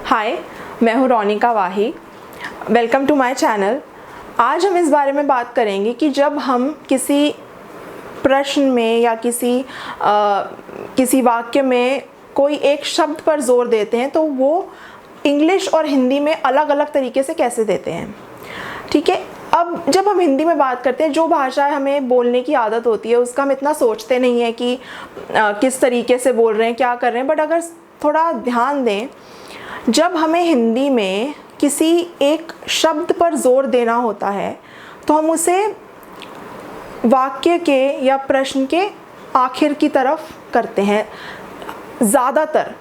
हाय, मैं हूँ Ronika Wahi. Welcome to my channel. आज हम इस बारे में बात करेंगे कि जब हम किसी प्रश्न में या किसी वाक्य में कोई एक शब्द पर जोर देते हैं तो वो इंग्लिश और हिंदी में अलग अलग तरीके से कैसे देते हैं। ठीक है, अब जब हम हिंदी में बात करते हैं, जो भाषा हमें बोलने की आदत होती है उसका हम इतना सोचते नहीं है कि किस तरीके से बोल रहे हैं, क्या कर रहे हैं। बट अगर थोड़ा ध्यान दें, जब हमें हिंदी में किसी एक शब्द पर जोर देना होता है तो हम उसे वाक्य के या प्रश्न के आखिर की तरफ करते हैं। ज़्यादातर,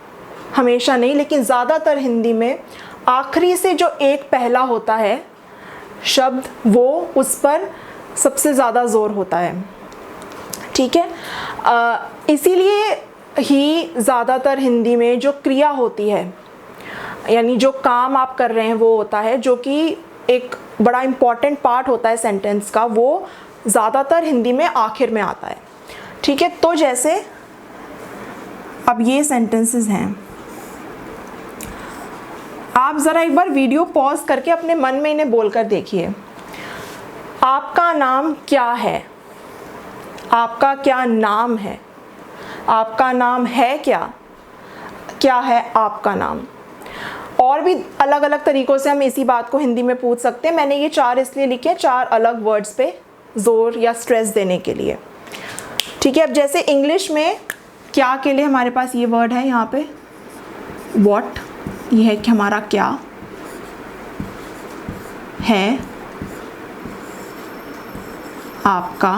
हमेशा नहीं लेकिन ज़्यादातर हिंदी में आखिरी से जो एक पहला होता है शब्द, वो उस पर सबसे ज़्यादा जोर होता है। ठीक है, इसीलिए ही ज़्यादातर हिंदी में जो क्रिया होती है, यानी जो काम आप कर रहे हैं वो होता है, जो कि एक बड़ा इम्पॉर्टेंट पार्ट होता है सेंटेंस का, वो ज़्यादातर हिंदी में आखिर में आता है। ठीक है, तो जैसे अब ये सेंटेंसेस हैं, आप ज़रा एक बार वीडियो पॉज करके अपने मन में इन्हें बोलकर देखिए। आपका नाम क्या है? आपका क्या नाम है? आपका नाम है क्या? क्या है आपका नाम? और भी अलग अलग तरीक़ों से हम इसी बात को हिंदी में पूछ सकते हैं। मैंने ये 4 इसलिए लिखे, 4 अलग वर्ड्स पे ज़ोर या स्ट्रेस देने के लिए। ठीक है, अब जैसे इंग्लिश में क्या के लिए हमारे पास ये वर्ड है यहाँ पे वॉट, ये है कि हमारा क्या है आपका,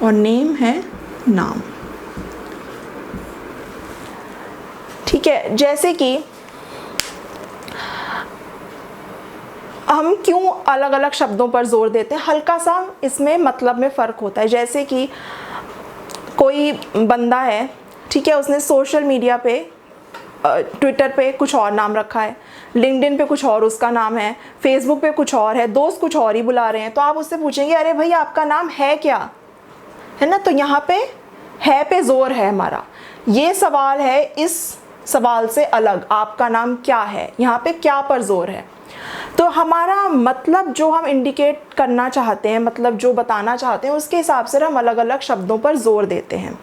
और नेम है नाम। ठीक है, जैसे कि हम क्यों अलग अलग शब्दों पर जोर देते हैं, हल्का सा इसमें मतलब में फ़र्क होता है। जैसे कि कोई बंदा है, ठीक है, उसने सोशल मीडिया पे ट्विटर पे कुछ और नाम रखा है, लिंक्डइन पे कुछ और उसका नाम है, फेसबुक पे कुछ और है, दोस्त कुछ और ही बुला रहे हैं, तो आप उससे पूछेंगे अरे भाई आपका नाम है क्या, है ना। तो यहाँ पे है पे जोर है हमारा। ये सवाल है इस सवाल से अलग, आपका नाम क्या है, यहाँ पे क्या पर जोर है। तो हमारा मतलब जो हम इंडिकेट करना चाहते हैं, मतलब जो बताना चाहते हैं, उसके हिसाब से हम अलग अलग शब्दों पर जोर देते हैं।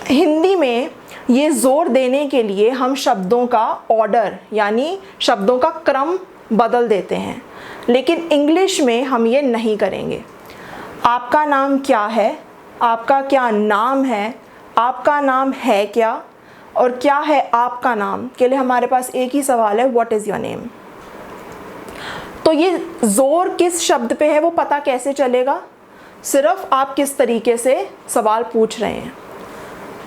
हिंदी में ये जोर देने के लिए हम शब्दों का ऑर्डर यानी शब्दों का क्रम बदल देते हैं, लेकिन इंग्लिश में हम ये नहीं करेंगे। आपका नाम क्या है, आपका क्या नाम है, आपका नाम है क्या, और क्या है आपका नाम के लिए हमारे पास एक ही सवाल है, व्हाट इज़ योर नेम। तो ये जोर किस शब्द पे है वो पता कैसे चलेगा? सिर्फ आप किस तरीके से सवाल पूछ रहे हैं,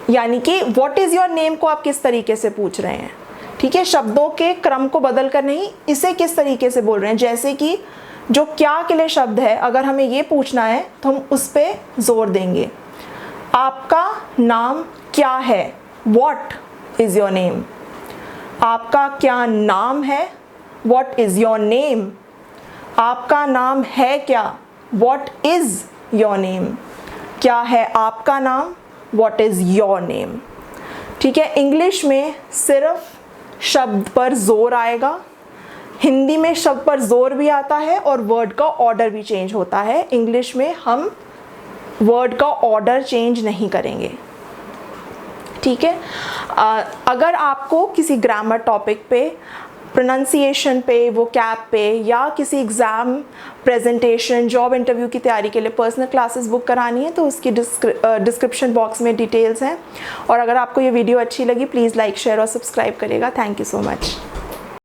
यानी कि व्हाट इज़ योर नेम को आप किस तरीके से पूछ रहे हैं। ठीक है, शब्दों के क्रम को बदल कर नहीं, इसे किस तरीके से बोल रहे हैं। जैसे कि जो क्या के लिए शब्द है, अगर हमें ये पूछना है तो हम उस पर जोर देंगे, आपका नाम क्या है, व्हाट इज़ योर नेम। आपका क्या नाम है, व्हाट इज़ योर नेम। आपका नाम है क्या, व्हाट इज़ योर नेम। क्या है आपका नाम, व्हाट इज़ योर नेम। ठीक है, इंग्लिश में सिर्फ शब्द पर जोर आएगा, हिंदी में शब्द पर जोर भी आता है और वर्ड का ऑर्डर भी चेंज होता है। इंग्लिश में हम वर्ड का ऑर्डर चेंज नहीं करेंगे। ठीक है, अगर आपको किसी ग्रामर टॉपिक पे, प्रोनाउंसिएशन पे, वोकैब पे, या किसी एग्ज़ाम, प्रेजेंटेशन, जॉब इंटरव्यू की तैयारी के लिए पर्सनल क्लासेस बुक करानी है तो उसकी डिस्क्रिप्शन बॉक्स में डिटेल्स हैं। और अगर आपको ये वीडियो अच्छी लगी प्लीज़ लाइक, शेयर और सब्सक्राइब करिएगा। Thank you so much.